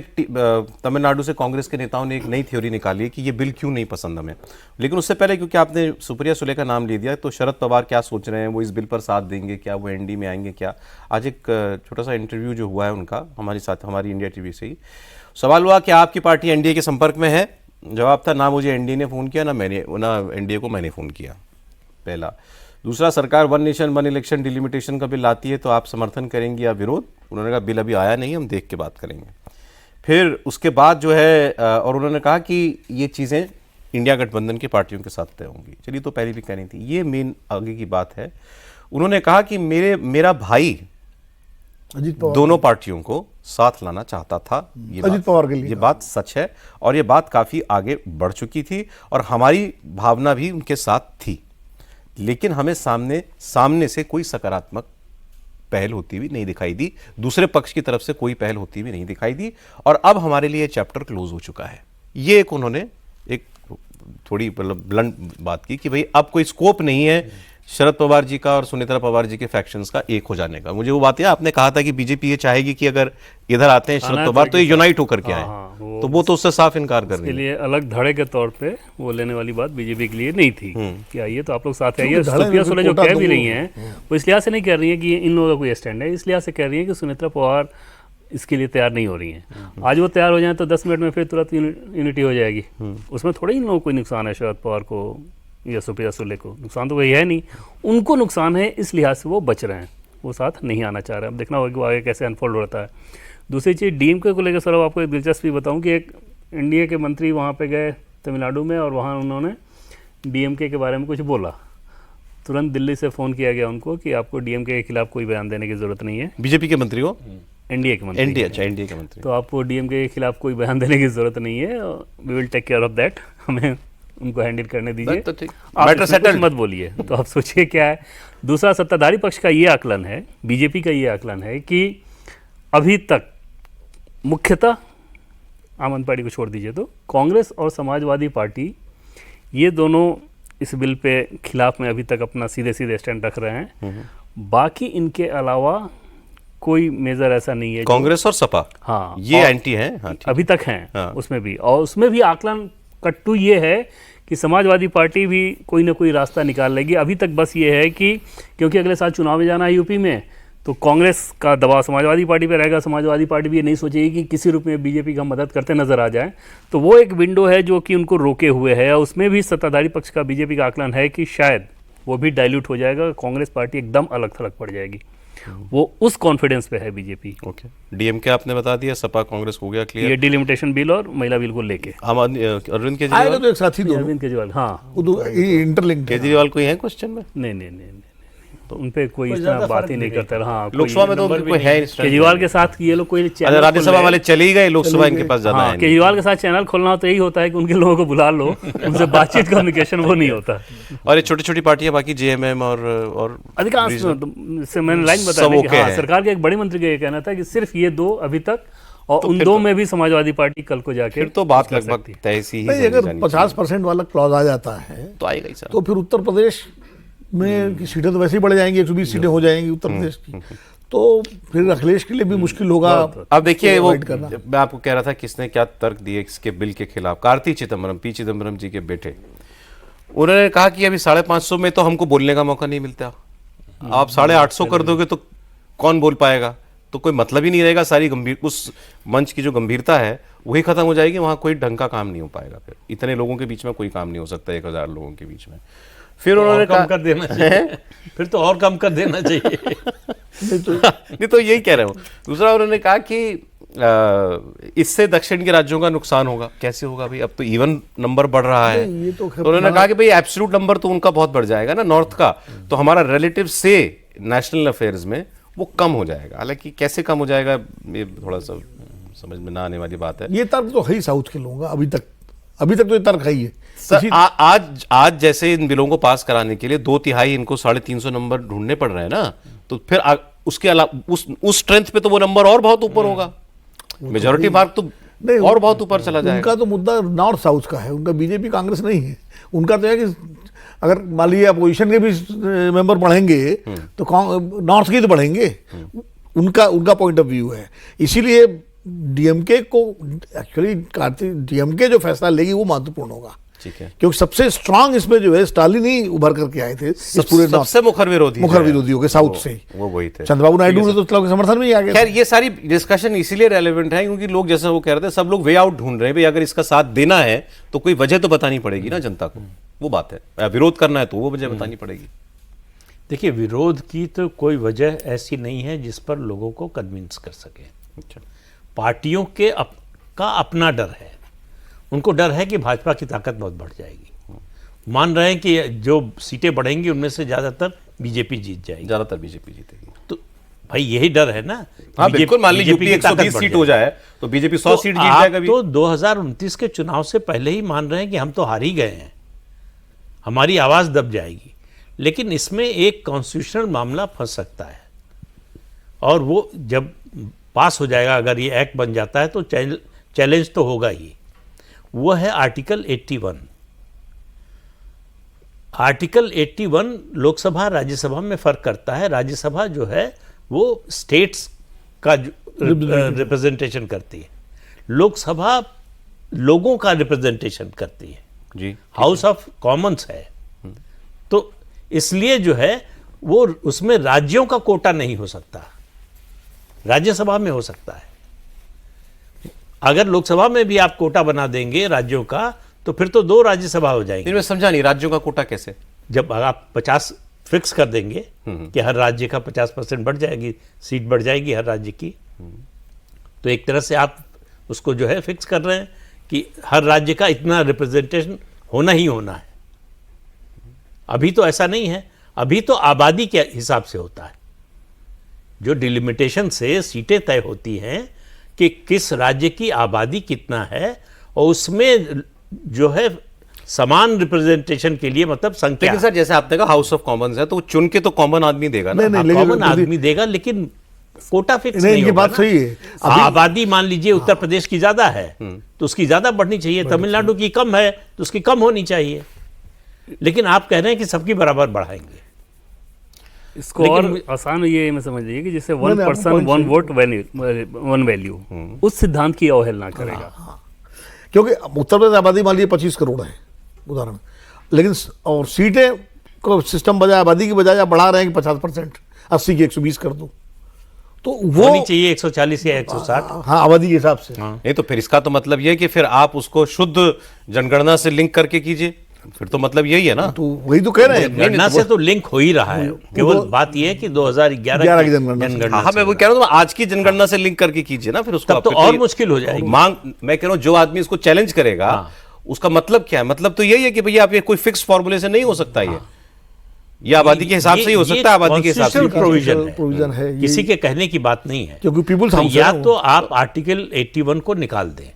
[SPEAKER 2] तमिलनाडु से कांग्रेस के नेताओं ने एक नई थ्योरी निकाली है कि ये बिल क्यों नहीं पसंद हमें। लेकिन उससे पहले, क्योंकि आपने सुप्रिया सुले का नाम ले दिया, तो शरद पवार क्या सोच रहे हैं, वो इस बिल पर साथ देंगे क्या, वो एनडी में आएंगे क्या। आज एक छोटा सा इंटरव्यू जो हुआ है उनका हमारे साथ, हमारी इंडिया टीवी से ही, सवाल हुआ कि आपकी पार्टी एनडीए के संपर्क में है। जवाब था ना मुझे एनडीए ने फ़ोन किया, ना एनडीए को मैंने फ़ोन किया, पहला। दूसरा, सरकार 1 नेशन 1 इलेक्शन डिलिमिटेशन का बिल लाती है तो आप समर्थन करेंगे या विरोध। उन्होंने कहा बिल अभी आया नहीं, हम देख के बात करेंगे। फिर उसके बाद जो है और उन्होंने कहा कि ये चीज़ें इंडिया गठबंधन की पार्टियों के साथ तय होंगी। चलिए, तो पहले भी कहनी थी, ये मेन आगे की बात है। उन्होंने कहा कि मेरा भाई
[SPEAKER 3] अजीत पवार,
[SPEAKER 2] दोनों पार्टियों को साथ लाना चाहता था।
[SPEAKER 3] अजीत पवार के लिए
[SPEAKER 2] ये बात सच है और ये बात काफी आगे बढ़ चुकी थी और हमारी भावना भी उनके साथ थी, लेकिन हमें सामने से कोई सकारात्मक पहल होती हुई नहीं दिखाई दी, दूसरे पक्ष की तरफ से कोई पहल होती हुई नहीं दिखाई दी, और अब हमारे लिए चैप्टर क्लोज हो चुका है। ये एक उन्होंने एक थोड़ी मतलब ब्लंट बात की कि भाई अब कोई स्कोप नहीं है शरद पवार जी का और सुनीता पवार जी के फैक्शंस का एक हो जाने का। मुझे वो बात है, आपने कहा था कि बीजेपी ये चाहेगी कि अगर इधर आते हैं शरद पवार तो ये यूनाइट होकर के आए, तो वो तो उससे साफ इनकार कर रही है।
[SPEAKER 5] इसके लिए अलग धड़े के तौर पे वो लेने वाली बात बीजेपी के लिए नहीं थी कि आइए तो आप लोग साथ आइए। सुप्रिया सुले जो कह भी रही हैं वो इस लिहाज से नहीं कह रही है कि इन लोगों का कोई स्टैंड है, इस लिहाज से कह रही है कि सुनीता पवार इसके लिए तैयार नहीं हो रही हैं। आज वो तैयार हो जाए तो 10 मिनट में फिर तुरंत यूनिटी हो जाएगी। उसमें थोड़ा इन लोगों को कोई नुकसान है, शरद पवार को या सुप्रिया सुले को नुकसान तो वही है नहीं, उनको नुकसान है, इस लिहाज से वो बच रहे हैं, वो साथ नहीं आना चाह रहे हैं। अब देखना होगा कि वो आगे कैसे अनफोल्ड होता है। दूसरी चीज़ डीएमके को लेकर सर आपको एक दिलचस्पी बताऊं कि एक एनडीए के मंत्री वहाँ पे गए तमिलनाडु में और वहाँ उन्होंने डीएमके के बारे में कुछ बोला। तुरंत दिल्ली से फ़ोन किया गया उनको कि आपको डीएमके के खिलाफ कोई बयान देने की ज़रूरत नहीं है।
[SPEAKER 2] बीजेपी के मंत्री को,
[SPEAKER 5] एनडीए के मंत्री,
[SPEAKER 2] एनडीए के मंत्री,
[SPEAKER 5] तो आपको डीएमके के खिलाफ कोई बयान देने की ज़रूरत नहीं है, we will take care of that, हमें उनको हैंडल करने दीजिए,
[SPEAKER 2] तो ठीक,
[SPEAKER 5] आप
[SPEAKER 2] मैटर
[SPEAKER 5] इसमें कुछ
[SPEAKER 2] सेटल्ड
[SPEAKER 5] मत बोलिए। तो आप सोचिए क्या है। दूसरा, सत्ताधारी पक्ष का ये आकलन है, बीजेपी का ये आकलन है कि अभी तक मुख्यतः आम आदमी पार्टी को छोड़ दीजिए तो कांग्रेस और समाजवादी पार्टी ये दोनों इस बिल पे खिलाफ में अभी तक अपना सीधे सीधे स्टैंड रख रहे हैं। बाकी इनके अलावा कोई मेजर ऐसा नहीं है।
[SPEAKER 2] कांग्रेस और सपा,
[SPEAKER 5] हाँ,
[SPEAKER 2] ये एंटी हैं, हाँ, ठीक।
[SPEAKER 5] अभी तक हैं,
[SPEAKER 2] हाँ।
[SPEAKER 5] उसमें भी, और उसमें भी आकलन कट्टू ये है कि समाजवादी पार्टी भी कोई ना कोई रास्ता निकाल लेगी। अभी तक बस ये है कि क्योंकि अगले साल चुनाव में जाना है यूपी में, तो कांग्रेस का दबाव समाजवादी पार्टी पे रहेगा। समाजवादी पार्टी भी ये नहीं सोचेगी कि किसी रूप में बीजेपी का मदद करते नजर आ जाए, तो वो एक विंडो है जो कि उनको रोके हुए है। उसमें भी सत्ताधारी पक्ष का बीजेपी का आकलन है कि शायद वो भी डाइल्यूट हो जाएगा, कांग्रेस पार्टी एकदम अलग थलग पड़ जाएगी। वो उस कॉन्फिडेंस पे है बीजेपी।
[SPEAKER 2] ओके, डीएमके आपने बता दिया, सपा कांग्रेस हो गया क्लियर।
[SPEAKER 5] ये डिलिमिटेशन बिल और महिला बिल को लेके
[SPEAKER 2] अरविंद
[SPEAKER 3] आएगा
[SPEAKER 2] केजरीवाल,
[SPEAKER 3] तो एक साथी दोनों,
[SPEAKER 5] अरविंद केजरीवाल, हाँ,
[SPEAKER 3] वो तो इंटरलिंक्ड है।
[SPEAKER 2] केजरीवाल कोई है क्वेश्चन में?
[SPEAKER 5] नहीं, तो उन पे कोई इस तरह बात ही नहीं करता। हाँ,
[SPEAKER 2] लोकसभा में तो कोई है नहीं।
[SPEAKER 5] केजरीवाल के साथ ये लोग कोई
[SPEAKER 2] अच्छा, राज्यसभा वाले चले ही गए, लोकसभा इनके पास ज्यादा
[SPEAKER 5] हाँ,
[SPEAKER 2] है नहीं।
[SPEAKER 5] केजरीवाल के साथ चैनल खोलना हो तो यही होता है कि उनके लोगों को बुला लो, उनसे बातचीत कम्युनिकेशन वो नहीं होता।
[SPEAKER 2] और ये छोटी छोटी पार्टियां बाकी जेएमएम और
[SPEAKER 5] अधिकांश से मैंने लाइन
[SPEAKER 2] सब
[SPEAKER 5] बताया कि
[SPEAKER 2] ओके
[SPEAKER 5] हाँ,
[SPEAKER 2] है।
[SPEAKER 5] सरकार के एक बड़ी मंत्री का ये कहना था कि सिर्फ ये दो अभी तक, और उन दो में भी समाजवादी पार्टी कल को जाके
[SPEAKER 2] फिर तो बात
[SPEAKER 5] कर
[SPEAKER 2] लगभग
[SPEAKER 5] सकती है।
[SPEAKER 2] तय सी ही
[SPEAKER 3] नहीं,
[SPEAKER 2] समझी
[SPEAKER 3] अगर
[SPEAKER 2] जानी
[SPEAKER 3] 50% वाला क्लॉज आ जाता है
[SPEAKER 2] चाहिए। तो आएगा ही सर।
[SPEAKER 3] तो फिर उत्तर प्रदेश में की सीटें तो वैसे ही बढ़ जाएंगी, 120 सीटें हो जाएंगी उत्तर प्रदेश की, तो फिर अखिलेश के लिए भी मुश्किल होगा।
[SPEAKER 2] अब देखिए, वो
[SPEAKER 3] अवॉइड करना।
[SPEAKER 2] मैं आपको कह रहा था किसने क्या तर्क दिए इसके बिल के खिलाफ। कार्ति चिदम्बरम, पी चिदम्बरम जी के बेटे, उन्होंने कहा कि अभी 550 में तो हमको बोलने का मौका नहीं मिलता, आप 850 कर दोगे तो कौन बोल पाएगा, तो कोई मतलब ही नहीं रहेगा। सारी गंभीर उस मंच की जो गंभीरता है वही खत्म हो जाएगी, वहाँ कोई ढंग का काम नहीं हो पाएगा। फिर इतने लोगों के बीच में कोई काम नहीं हो सकता, 1000 लोगों के बीच में। फिर उन्होंने
[SPEAKER 4] और कम
[SPEAKER 2] कहा
[SPEAKER 4] कर देना चाहिए। फिर तो और कम कर देना चाहिए।
[SPEAKER 2] नहीं तो यही कह रहे हूँ। दूसरा उन्होंने कहा कि इससे दक्षिण के राज्यों का नुकसान होगा। कैसे होगा भाई, अब तो इवन नंबर बढ़ रहा है।
[SPEAKER 3] नहीं, ये तो
[SPEAKER 2] तो उन्होंने कहा कि भाई एब्सोल्यूट नंबर तो उनका बहुत बढ़ जाएगा ना नॉर्थ का, तो हमारा रिलेटिव से नेशनल अफेयर्स में वो कम हो जाएगा। हालांकि कैसे कम हो जाएगा ये थोड़ा सा समझ में ना आने वाली बात है।
[SPEAKER 3] ये तर्क तो है ही साउथ के लोगों का, अभी तक तो ये तर्क है ही है।
[SPEAKER 2] सर आज जैसे इन बिलों को पास कराने के लिए 2/3 इनको 350 नंबर ढूंढने पड़ रहे हैं ना, तो फिर उसके अलावा उस स्ट्रेंथ पे तो वो नंबर और बहुत ऊपर होगा। मेजॉरिटी मार्क तो
[SPEAKER 3] नहीं,
[SPEAKER 2] और बहुत ऊपर चला जाएगा।
[SPEAKER 3] उनका तो मुद्दा नॉर्थ साउथ का है, उनका बीजेपी कांग्रेस नहीं है। उनका तो है कि अगर मान लीजिए अपोजिशन के भी मेंबर बढ़ेंगे तो नॉर्थ के तो बढ़ेंगे। उनका पॉइंट ऑफ व्यू है। इसीलिए डीएमके को एक्चुअली डीएमके जो फैसला लेगी वो महत्वपूर्ण होगा,
[SPEAKER 2] ठीक है,
[SPEAKER 3] क्योंकि सबसे स्ट्रांग इसमें जो है स्टालिन ही उभर करके आए थे इस पूरे
[SPEAKER 2] सबसे मुखर विरोधी
[SPEAKER 3] हो गए साउथ से।
[SPEAKER 2] वो वही थे।
[SPEAKER 3] चंद्रबाबू नायडू ने तो के समर्थन में ही आ गए।
[SPEAKER 2] खैर ये सारी डिस्कशन इसीलिए रेलेवेंट है क्योंकि लोग जैसा वो कह रहे थे सब लोग वे आउट ढूंढ रहे हैं। भाई अगर इसका साथ देना है तो कोई वजह तो बतानी पड़ेगी ना जनता को, वो बात है। विरोध करना है तो वो वजह बतानी पड़ेगी।
[SPEAKER 4] देखिए, विरोध की तो कोई वजह ऐसी नहीं है जिस पर लोगों को कन्विंस कर सके।
[SPEAKER 2] अच्छा,
[SPEAKER 4] पार्टियों के का अपना डर है। उनको डर है कि भाजपा की ताकत बहुत बढ़ जाएगी। मान रहे हैं कि जो सीटें बढ़ेंगी उनमें से ज़्यादातर बीजेपी जीत जाएगी,
[SPEAKER 2] ज्यादातर बीजेपी जीतेगी।
[SPEAKER 4] तो भाई यही डर है ना।
[SPEAKER 2] हाँ बिल्कुल, मान लीजिए यूपी 120 सीट हो जाए तो बीजेपी 100 सीट जीत जाएगा।
[SPEAKER 4] तो 2029 के चुनाव से पहले ही मान रहे हैं कि हम तो हार ही गए हैं, हमारी आवाज़ दब जाएगी। लेकिन इसमें एक कॉन्स्टिट्यूशनल मामला फंस सकता है, और वो जब पास हो जाएगा, अगर ये एक्ट बन जाता है तो चैलेंज तो होगा ही। वो है आर्टिकल 81। आर्टिकल 81 लोकसभा राज्यसभा में फर्क करता है। राज्यसभा जो है वो स्टेट्स का रिप्रेजेंटेशन करती है, लोकसभा लोगों का रिप्रेजेंटेशन करती है
[SPEAKER 2] जी।
[SPEAKER 4] हाउस ऑफ कॉमन्स है। तो इसलिए जो है वो उसमें राज्यों का कोटा नहीं हो सकता, राज्यसभा में हो सकता है। अगर लोकसभा में भी आप कोटा बना देंगे राज्यों का तो फिर तो 2 राज्यसभा हो जाएंगे।
[SPEAKER 2] मैं समझा नहीं, राज्यों का कोटा कैसे?
[SPEAKER 4] जब आप 50 फिक्स कर देंगे कि हर राज्य का 50% बढ़ जाएगी, सीट बढ़ जाएगी हर राज्य की, तो एक तरह से आप उसको जो है फिक्स कर रहे हैं कि हर राज्य का इतना रिप्रेजेंटेशन होना ही होना है। अभी तो ऐसा नहीं है, अभी तो आबादी के हिसाब से होता है। जो डिलिमिटेशन से सीटें तय होती हैं कि किस राज्य की आबादी कितना है, और उसमें जो है समान रिप्रेजेंटेशन के लिए मतलब संख्या।
[SPEAKER 2] लेकिन सर जैसे आपने कहा हाउस ऑफ कॉमन्स है तो वो चुन के तो कॉमन आदमी देगा ना।
[SPEAKER 4] कॉमन आदमी देगा, लेकिन कोटा फिक्स नहीं
[SPEAKER 3] ये
[SPEAKER 4] होगा
[SPEAKER 3] बात
[SPEAKER 4] ना।
[SPEAKER 3] सही है।
[SPEAKER 4] आबादी मान लीजिए उत्तर प्रदेश की ज्यादा है तो उसकी ज्यादा बढ़नी चाहिए, तमिलनाडु की कम है तो उसकी कम होनी चाहिए। लेकिन आप कह रहे हैं कि सबकी बराबर बढ़ाएंगे।
[SPEAKER 5] इसको और आसान ये में समझ लीजिए कि जैसे 1 पर्सन 1 वोट 1 वैल्यू, उस सिद्धांत की अवहेलना करेगा।
[SPEAKER 3] क्योंकि उत्तर प्रदेश आबादी मान लीजिए 25 करोड़ है उदाहरण, लेकिन और सीटें को सिस्टम बजाय आबादी की बजाय आप बढ़ा रहे हैं कि 50%, 80 की 120 कर दो, तो वो
[SPEAKER 4] होनी चाहिए 140 या 160।
[SPEAKER 3] हाँ आबादी के हिसाब से।
[SPEAKER 2] नहीं तो फिर इसका तो मतलब ये है कि फिर आप उसको शुद्ध जनगणना से लिंक करके कीजिए, फिर तो मतलब यही है ना।
[SPEAKER 3] तो वही तो कह रहे हैं।
[SPEAKER 4] जनगणना से तो लिंक हो ही रहा है, केवल बात यह है कि 2011 की जनगणना
[SPEAKER 2] हाँ मैं वही कह रहा हूँ, आज की जनगणना से लिंक करके कीजिए ना, फिर उसको
[SPEAKER 4] तब तो और मुश्किल हो जाएगी
[SPEAKER 2] मांग। मैं कह रहा हूँ जो आदमी इसको चैलेंज करेगा उसका मतलब क्या है? मतलब तो यही है कि भैया आप ये कोई फिक्स फॉर्मूले से नहीं हो सकता, ये आबादी के हिसाब से ही हो सकता है, आबादी के हिसाब से
[SPEAKER 3] प्रोविजन है,
[SPEAKER 4] किसी के कहने की बात नहीं है।
[SPEAKER 3] क्योंकि पीपुल्स हाउस
[SPEAKER 4] या तो आप आर्टिकल 81 को निकाल दें,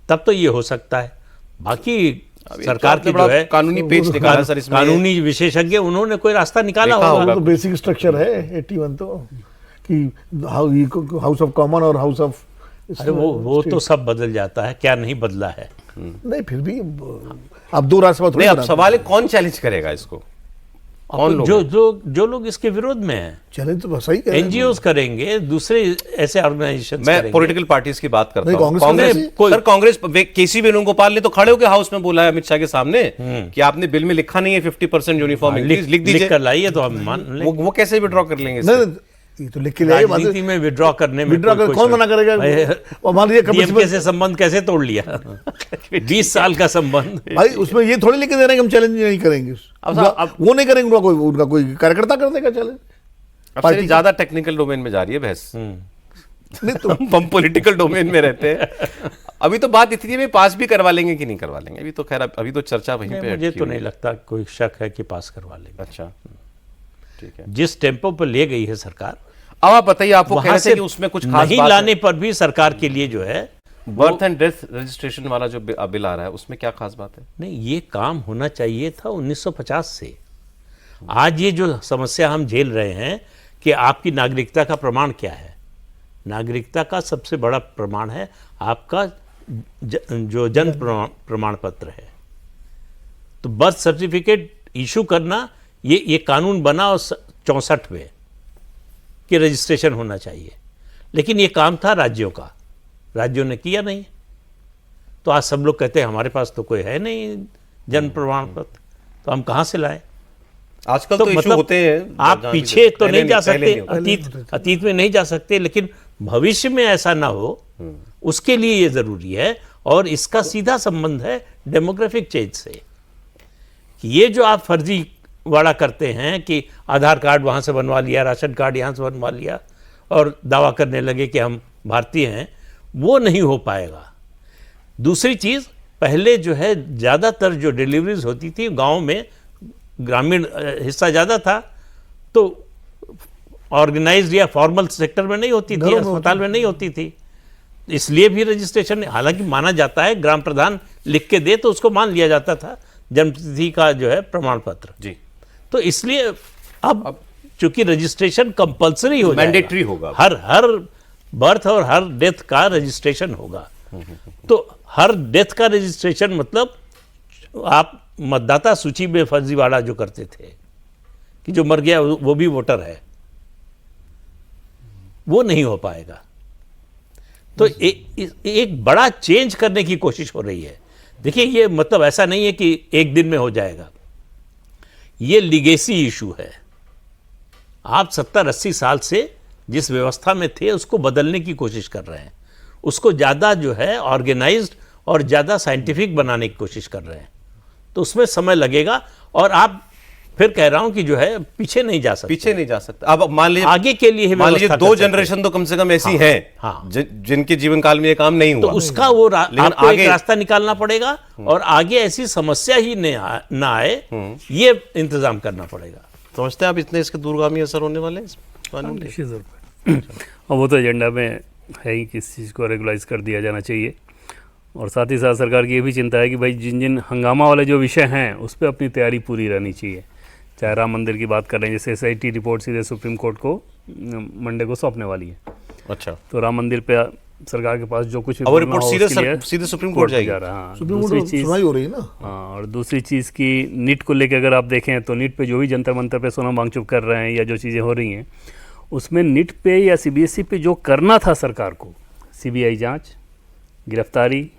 [SPEAKER 4] तब तो ये हो सकता है। बाकी सरकार की जो है
[SPEAKER 2] कानूनी पेच निकाला सर इसमें,
[SPEAKER 4] कानूनी विशेषज्ञ उन्होंने कोई रास्ता निकाला होगा।
[SPEAKER 3] तो बेसिक स्ट्रक्चर है 81 तो कि हाउस ऑफ कॉमन और हाउस ऑफ,
[SPEAKER 4] अरे वो तो सब बदल जाता है, क्या नहीं बदला है।
[SPEAKER 3] नहीं फिर भी अब 2 राज्यसभा थोड़ी।
[SPEAKER 2] अब सवाल है कौन चैलेंज करेगा इसको, कौन लोग?
[SPEAKER 4] जो लोग इसके विरोध में हैं,
[SPEAKER 3] चैलेंज तो सही कह रहे हैं।
[SPEAKER 4] एनजीओ करेंगे, दूसरे ऐसे ऑर्गेनाइजेशन।
[SPEAKER 2] मैं पॉलिटिकल पार्टीज की बात करता हूँ।
[SPEAKER 3] कांग्रेस
[SPEAKER 2] सर कांग्रेस केसी वेणुगोपाल ने तो खड़े होकर हाउस में बोला है अमित शाह के सामने कि आपने बिल में लिखा नहीं है 50% यूनिफॉर्म इंक्रीज, लिख दीजिए,
[SPEAKER 4] कर लाइए तो हम मान लेंगे।
[SPEAKER 2] वो कैसे विड्रॉ कर लेंगे?
[SPEAKER 3] नहीं ये तो लिख के ले आए,
[SPEAKER 4] राजनीति में विड्रॉ करने में
[SPEAKER 3] विड्रॉ कर कौन मना करेगा? और मान लीजिए
[SPEAKER 4] डीएमके से संबंध कैसे तोड़ लिया 20 साल का संबंध।
[SPEAKER 3] भाई उसमें ये थोड़ी लिख के दे रहे हैं कि हम चैलेंज नहीं करेंगे, वो नहीं करेंगे, उनका कोई कार्यकर्ता कर देगा चैलेंज।
[SPEAKER 2] अब से ज्यादा टेक्निकल डोमेन में जा रही है बहस,
[SPEAKER 3] नहीं तो
[SPEAKER 2] हम पॉलिटिकल डोमेन में रहते हैं। अभी तो बात इतनी है पास भी करवा लेंगे कि नहीं करवा लेंगे, अभी तो खैर अभी तो चर्चा वहीं पे
[SPEAKER 4] मुझे तो नहीं लगता कोई शक है कि पास करवा लेंगे।
[SPEAKER 2] अच्छा ठीक है।
[SPEAKER 4] जिस टेम्पो पर ले गई है सरकार,
[SPEAKER 2] अब आप बताइए, आपको
[SPEAKER 4] वहां
[SPEAKER 2] कह
[SPEAKER 4] से
[SPEAKER 2] से कि उसमें कुछ खास
[SPEAKER 4] नहीं
[SPEAKER 2] बात
[SPEAKER 4] लाने पर भी सरकार के लिए जो है
[SPEAKER 2] बर्थ एंड डेथ रजिस्ट्रेशन वाला जो बिल आ रहा है उसमें क्या खास बात है?
[SPEAKER 4] नहीं, ये काम होना चाहिए था 1950 से। आज ये जो समस्या हम झेल रहे हैं कि आपकी नागरिकता का प्रमाण क्या है, नागरिकता का सबसे बड़ा प्रमाण है आपका जो जन्म प्रमाण पत्र है। तो बर्थ सर्टिफिकेट इशू करना, ये कानून बना और 64 में कि रजिस्ट्रेशन होना चाहिए, लेकिन ये काम था राज्यों का, राज्यों ने किया नहीं। तो आज सब लोग कहते हैं हमारे पास तो कोई है नहीं जन्म प्रमाण पत्र, तो हम कहाँ से लाएं?
[SPEAKER 2] आजकल तो इशू
[SPEAKER 4] मतलब
[SPEAKER 2] होते हैं,
[SPEAKER 4] आप पीछे तो नहीं जा सकते,
[SPEAKER 2] पहले
[SPEAKER 4] अतीत में नहीं जा सकते, लेकिन भविष्य में ऐसा ना हो उसके लिए ये जरूरी है। और इसका सीधा संबंध है डेमोग्राफिक चेंज से। कि ये जो आप फर्जी वाड़ा करते हैं कि आधार कार्ड वहां से बनवा लिया, राशन कार्ड यहां से बनवा लिया और दावा करने लगे कि हम भारतीय हैं, वो नहीं हो पाएगा। दूसरी चीज, पहले जो है ज्यादातर जो डिलीवरीज होती थी गांव में, ग्रामीण हिस्सा ज्यादा था, तो ऑर्गेनाइज्ड या फॉर्मल सेक्टर में नहीं होती थी, अस्पताल में नहीं होती थी, इसलिए भी रजिस्ट्रेशन, हालांकि माना जाता है ग्राम प्रधान लिख के दे तो उसको मान लिया जाता था जन्मतिथि का जो है प्रमाण पत्र
[SPEAKER 2] जी।
[SPEAKER 4] तो इसलिए अब चूंकि रजिस्ट्रेशन कंपलसरी हो जाएगा,
[SPEAKER 2] मैंडेटरी होगा,
[SPEAKER 4] हर बर्थ और हर डेथ का रजिस्ट्रेशन होगा। तो हर डेथ का रजिस्ट्रेशन मतलब आप मतदाता सूची में फर्जीवाड़ा जो करते थे कि जो मर गया वो भी वोटर है, वो नहीं हो पाएगा। तो एक बड़ा चेंज करने की कोशिश हो रही है। देखिए, ये मतलब ऐसा नहीं है कि एक दिन में हो जाएगा, ये लीगेसी इशू है। आप 70-80 साल से जिस व्यवस्था में थे उसको बदलने की कोशिश कर रहे हैं, उसको ज़्यादा जो है ऑर्गेनाइज्ड और ज़्यादा साइंटिफिक बनाने की कोशिश कर रहे हैं, तो उसमें समय लगेगा। और आप फिर कह रहा हूं कि जो है पीछे नहीं जा सकते,
[SPEAKER 2] पीछे नहीं जा सकते। अब मान लीजिए
[SPEAKER 4] आगे के लिए
[SPEAKER 2] मान लीजिए 2 जनरेशन तो कम से कम ऐसी हैं जिनके जीवन काल में ये काम नहीं हुआ,
[SPEAKER 4] तो उसका वो आपको
[SPEAKER 2] आगे
[SPEAKER 4] एक रास्ता निकालना पड़ेगा और आगे ऐसी समस्या ही ना आए, ये इंतजाम करना पड़ेगा।
[SPEAKER 2] समझते हैं आप इतने इसके दूरगामी असर होने वाले हैं इस कानून के?
[SPEAKER 5] और वो तो एजेंडा में है ही कि इस चीज़ को रेगुलाइज कर दिया जाना चाहिए। और साथ ही साथ सरकार की ये भी चिंता है कि भाई जिन हंगामा वाले जो विषय हैं उस पर अपनी तैयारी पूरी रहनी चाहिए। चाहे राम मंदिर की बात कर रहे हैं, जैसे SIT रिपोर्ट सीधे सुप्रीम कोर्ट को मंडे को सौंपने वाली है।
[SPEAKER 2] अच्छा,
[SPEAKER 5] तो राम मंदिर पे सरकार के पास जो कुछ
[SPEAKER 2] अब रिपोर्ट सीधे सुप्रीम कोर्ट जाएगी।
[SPEAKER 5] हाँ,
[SPEAKER 3] सुप्रीम
[SPEAKER 5] दूसरी
[SPEAKER 3] कोर्ट
[SPEAKER 5] चीज़
[SPEAKER 3] सुनवाई हो रही है ना।
[SPEAKER 5] हाँ, और दूसरी चीज़ की नीट को लेकर अगर आप देखें तो नीट पे जो भी जंतर मंतर पे सोना मांगचुप कर रहे हैं या जो चीज़ें हो रही हैं, उसमें नीट पे या CBSE पे जो करना था सरकार को, CBI जांच, गिरफ्तारी,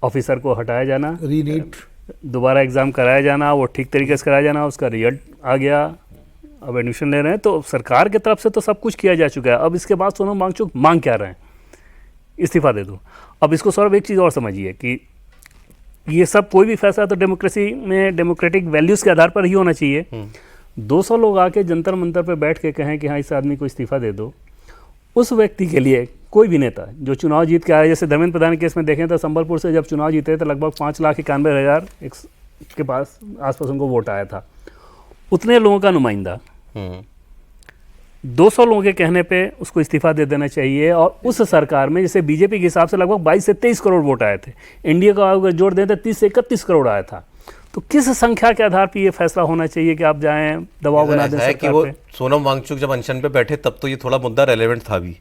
[SPEAKER 5] ऑफिसर को हटाया जाना,
[SPEAKER 3] रीनीट,
[SPEAKER 5] दोबारा एग्ज़ाम कराया जाना, वो ठीक तरीके से कराया जाना, उसका रिजल्ट आ गया, अब एडमिशन ले रहे हैं, तो सरकार की तरफ से तो सब कुछ किया जा चुका है। अब इसके बाद सोनम वांगचुक मांग क्या रहे हैं? इस्तीफा दे दो। अब इसको सौरभ एक चीज़ और समझिए कि ये सब कोई भी फैसला तो डेमोक्रेसी में डेमोक्रेटिक वैल्यूज़ के आधार पर ही होना चाहिए। 200 लोग आके जंतर मंतर पर बैठ के कहें कि हाँ इस आदमी को इस्तीफा दे दो, उस व्यक्ति के लिए कोई भी नेता जो चुनाव जीत के आया, जैसे धर्मेंद्र प्रधान के केस में देखें तो संबलपुर से जब चुनाव जीते तो लगभग 5,91,000 के पास आसपास उनको वोट आया था, उतने लोगों का नुमाइंदा 200 लोगों के कहने पे उसको इस्तीफा दे देना चाहिए। और उस सरकार में जैसे बीजेपी के हिसाब से लगभग 22 से 23 करोड़ वोट आए थे, एनडीए का अगर जोड़ दें तो 30 से 31 करोड़ आया था। तो किस संख्या के आधार पर ये फैसला होना चाहिए कि आप जाएं दबाव बना दें
[SPEAKER 2] है कि वो सोनम वांगचुक जब अनशन पे बैठे तब तो ये थोड़ा मुद्दा रेलेवेंट था भी।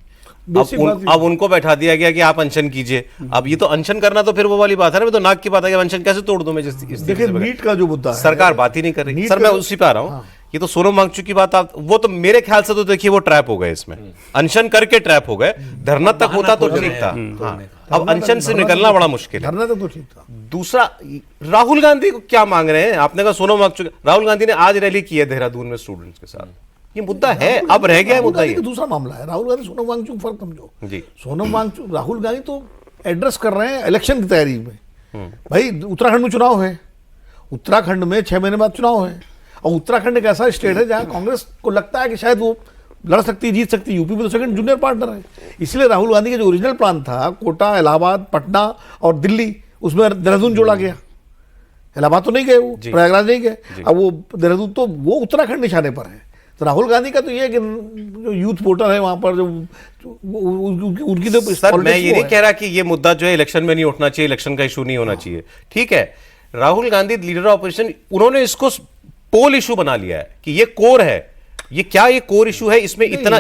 [SPEAKER 2] अब उनको बैठा दिया गया कि आप अनशन कीजिए। अब ये तो अनशन करना तो फिर वो वाली बात है ना, तो नाक की बात है कि अनशन कैसे तोड़ दूं मैं।
[SPEAKER 3] देखिए नीट का जो मुद्दा है,
[SPEAKER 2] सरकार बात ही नहीं कर रही। सर मैं उसी पे आ रहा हूँ। ये तो सोनम वांगचुक की बात, आप वो तो मेरे ख्याल से तो देखिए वो ट्रैप हो गए, इसमें अनशन करके ट्रैप हो गए। धरना तक होता तो ठीक था, अब अनशन से निकलना बड़ा मुश्किल है।
[SPEAKER 3] धरना तक तो ठीक था।
[SPEAKER 2] दूसरा, राहुल गांधी को क्या मांग रहे हैं? आपने कहा सोनम वांगचुक, राहुल गांधी ने आज रैली की है देहरादून में स्टूडेंट्स के साथ, ये मुद्दा है, अब रह गया है मुद्दा ये।
[SPEAKER 3] दूसरा मामला है राहुल गांधी सोनम वांगचुक फर्क समझो
[SPEAKER 2] जी।
[SPEAKER 3] सोनम वांगचुक राहुल गांधी तो एड्रेस कर रहे हैं इलेक्शन की तैयारी में। भाई उत्तराखंड में चुनाव है, उत्तराखंड में 6 महीने बाद चुनाव है, और उत्तराखंड एक ऐसा स्टेट है जहां कांग्रेस को लगता है कि शायद वो लड़ सकती है, जीत सकती है। यूपी में तो सेकंड जूनियर पार्टनर है। इसलिए राहुल गांधी का जो ओरिजिनल प्लान था कोटा, इलाहाबाद, पटना और दिल्ली, उसमें देहरादून जोड़ा गया। इलाहाबाद तो नहीं गए, वो प्रयागराज नहीं गए, अब वो देहरादून, तो वो उत्तराखंड निशाने पर है। तो राहुल गांधी का तो ये है कि जो यूथ वोटर है वहां पर जो उनकी तो
[SPEAKER 2] सर मैं ये नहीं कह रहा कि ये मुद्दा जो है इलेक्शन में नहीं उठना चाहिए, इलेक्शन का इशू नहीं होना चाहिए, ठीक है। Rahul Gandhi leader of opposition, उन्होंने इसको पोल इशू बना लिया है कि ये कोर है। ये क्या ये कोर इशू है? इसमें इतना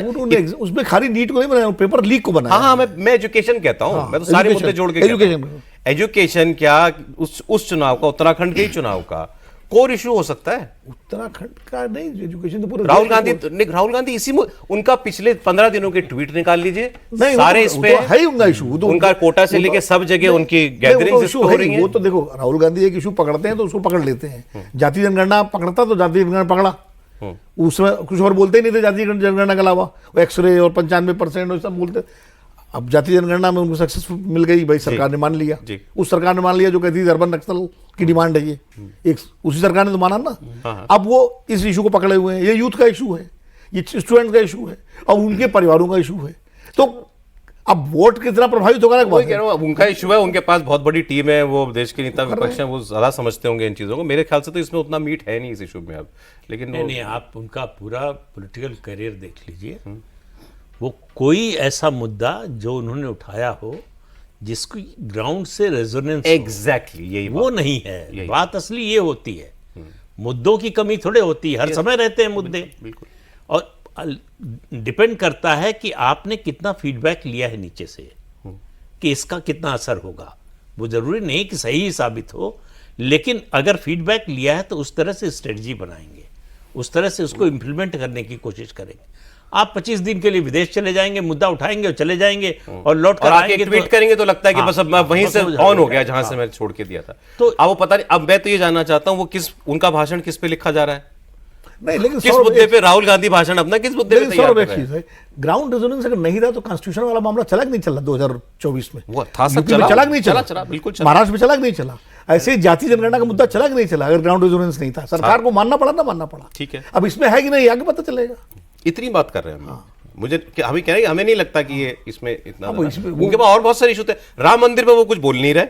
[SPEAKER 3] उसमें खाली नीट को नहीं बनाया, पेपर लीक को बनाया।
[SPEAKER 2] हाँ, मैं एजुकेशन कहता हूँ, मैं तो सारे मुद्दे जोड़ के एजुकेशन क्या उस चुनाव का, उत्तराखंड के ही चुनाव का कोर इशू हो सकता है।
[SPEAKER 3] उत्तराखंड का नहीं, एजुकेशन तो पूरे
[SPEAKER 2] राहुल गांधी इसी उनका पिछले 15 दिनों के ट्वीट निकाल लीजिए, सारे इस पे
[SPEAKER 3] है उनका इशू।
[SPEAKER 2] उनका कोटा से लेके सब जगह उनकी गैदरिंग्स हो रही हैं।
[SPEAKER 3] वो तो देखो राहुल गांधी एक इशू पकड़ते हैं तो उसको पकड़ लेते हैं। जाति जनगणना पकड़ता तो जाति जनगणना पकड़ा, उसमें कुछ और बोलते ही नहीं थे जाति जनगणना के अलावा, वो एक्सरे और 95% और सब बोलते। अब जाति जनगणना में उनको सक्सेस मिल गई, भाई सरकार ने मान लिया, उस सरकार ने मान लिया जो कहती थी अर्बन नक्सल की डिमांड है ये, एक उसी सरकार ने तो माना ना। अब वो इस इशू को पकड़े हुए हैं। ये यूथ का इशू है, ये स्टूडेंट का इशू है, और उनके परिवारों का इशू है। तो अब वोट कितना प्रभावित होगा ना,
[SPEAKER 2] उनका इशू है, उनके पास बहुत बड़ी टीम है, वो देश के नेता विपक्ष हैं, वो ज्यादा समझते होंगे इन चीजों को। मेरे ख्याल से तो इसमें उतना मीट है नहीं इस इशू में अब, लेकिन
[SPEAKER 4] नहीं, आप उनका पूरा पॉलिटिकल करियर देख लीजिए, वो कोई ऐसा मुद्दा जो उन्होंने उठाया हो जिसकी ग्राउंड से रेजोनेंस,
[SPEAKER 2] एग्जैक्टली यही
[SPEAKER 4] वो नहीं है बात। असली ये होती है, मुद्दों की कमी थोड़े होती है, हर समय रहते हैं मुद्दे,
[SPEAKER 2] बिल्कुल।
[SPEAKER 4] और डिपेंड करता है कि आपने कितना फीडबैक लिया है नीचे से, कि इसका कितना असर होगा। वो जरूरी नहीं कि सही ही साबित हो, लेकिन अगर फीडबैक लिया है तो उस तरह से स्ट्रेटजी बनाएंगे, उस तरह से उसको इम्प्लीमेंट करने की कोशिश करेंगे। आप 25 दिन के लिए विदेश चले जाएंगे, मुद्दा उठाएंगे और चले जाएंगे, और लौट कर आएंगे
[SPEAKER 2] ट्वीट करेंगे तो लगता है कि बस अब मैं वहीं से ऑन हो गया जहां से मैं छोड़ के दिया था। तो अब वो पता नहीं, अब मैं तो ये जानना चाहता हूं वो उनका भाषण किस पे लिखा जा रहा है?
[SPEAKER 3] नहीं, लेकिन
[SPEAKER 2] किस मुद्दे पे राहुल गांधी भाषण अपना किस मुद्दे पे तैयार कर रहे हैं?
[SPEAKER 3] ग्राउंड रेजोनेंस अगर नहीं था तो कॉन्स्टिट्यूशन वाला मामला चला कि नहीं चला 2024 में?
[SPEAKER 2] वो था, सब
[SPEAKER 3] चला कि नहीं
[SPEAKER 2] चला, बिल्कुल चला।
[SPEAKER 3] महाराष्ट्र में चला कि नहीं चला? ऐसे जाति जनगणना का मुद्दा चला कि नहीं चला? अगर ग्राउंड रेजोनेंस नहीं था, सरकार को मानना पड़ा ना, मानना पड़ा।
[SPEAKER 2] ठीक है,
[SPEAKER 3] अब इसमें है कि नहीं आगे पता चलेगा।
[SPEAKER 2] इतनी बात कर रहे हैं हम। मुझे अभी कह रहे हैं, हमें नहीं लगता कि ये इसमें इतना, उनके पास और बहुत सारे इशू थे। राम मंदिर पे वो कुछ बोल नहीं रहे,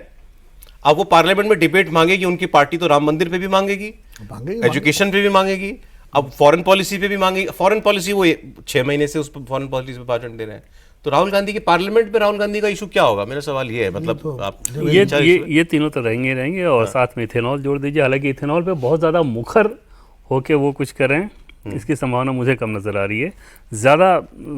[SPEAKER 2] अब वो पार्लियामेंट में डिबेट मांगेगी, उनकी पार्टी तो राम मंदिर पे भी मांगेगी, एजुकेशन पे भी मांगेगी, अब फॉरेन पॉलिसी पे भी मांगेगी। फॉरेन पॉलिसी वो 6 महीने से उस पर फॉरेन पॉलिसी पे भाषण दे रहे हैं। तो राहुल गांधी की पार्लियामेंट पे राहुल गांधी का इशू क्या होगा? मेरा सवाल ये है, मतलब आप
[SPEAKER 5] ये तीनों तो रहेंगे और साथ में इथेनॉल जोड़ दीजिए। हालांकि इथेनॉल पे बहुत ज़्यादा मुखर होके वो कुछ करें, इसकी संभावना मुझे कम नजर आ रही है। ज्यादा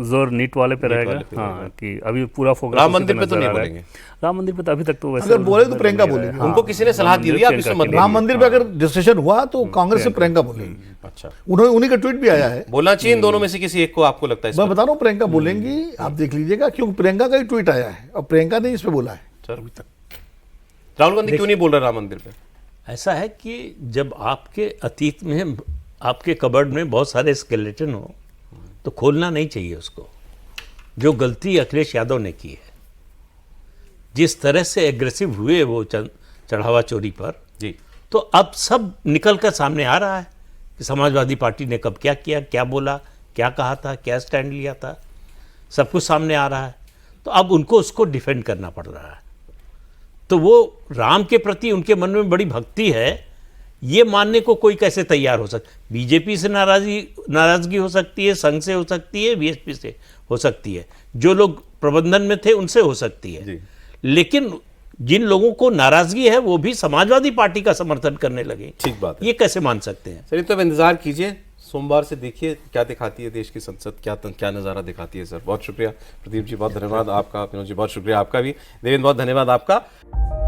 [SPEAKER 5] जोर नीट वाले पे रहेगा। हाँ, कि अभी पूरा फोकस
[SPEAKER 2] राम मंदिर पे तो नहीं बोलेंगे।
[SPEAKER 5] राम मंदिर पे तो अभी तक तो वैसे
[SPEAKER 3] अगर बोले तो प्रियंका बोलेगी।
[SPEAKER 2] उनको किसी ने सलाह दी हुई है
[SPEAKER 3] राम मंदिर पे अगर डिस्कशन हुआ तो कांग्रेस से प्रियंका बोलेगी।
[SPEAKER 2] अच्छा,
[SPEAKER 3] उन्हीं का ट्वीट भी आया है।
[SPEAKER 2] बोलना चाहिए इन दोनों में से किसी एक को, आपको लगता है?
[SPEAKER 3] मैं बता रहा हूँ प्रियंका बोलेंगी, आप देख लीजिएगा, क्योंकि प्रियंका का ही ट्वीट आया है और प्रियंका ने इस पे बोला है।
[SPEAKER 2] अभी तक राहुल गांधी क्यों नहीं बोल रहे राम मंदिर पे?
[SPEAKER 4] ऐसा है कि जब आपके अतीत में आपके कबर्ड में बहुत सारे स्केलेटन हो तो खोलना नहीं चाहिए उसको। जो गलती अखिलेश यादव ने की है, जिस तरह से एग्रेसिव हुए वो चढ़ावा चोरी पर
[SPEAKER 2] जी,
[SPEAKER 4] तो अब सब निकल कर सामने आ रहा है कि समाजवादी पार्टी ने कब क्या किया, क्या बोला, क्या कहा था, क्या स्टैंड लिया था, सब कुछ सामने आ रहा है। तो अब उनको उसको डिफेंड करना पड़ रहा है। तो वो राम के प्रति उनके मन में बड़ी भक्ति है, ये मानने को कोई कैसे तैयार हो सकता? बीजेपी से नाराजगी हो सकती है, संघ से हो सकती है, बीएसपी से हो सकती है, जो लोग प्रबंधन में थे उनसे हो सकती है, लेकिन जिन लोगों को नाराजगी है वो भी समाजवादी पार्टी का समर्थन करने लगे।
[SPEAKER 2] ठीक बात है,
[SPEAKER 4] ये कैसे मान सकते हैं?
[SPEAKER 2] चलिए, तो अब इंतजार कीजिए, सोमवार से देखिए क्या दिखाती है देश की संसद, क्या नज़ारा दिखाती है। सर बहुत शुक्रिया प्रदीप जी, बहुत धन्यवाद आपका। विनोद जी बहुत शुक्रिया आपका भी। देवेंद्र बहुत धन्यवाद आपका।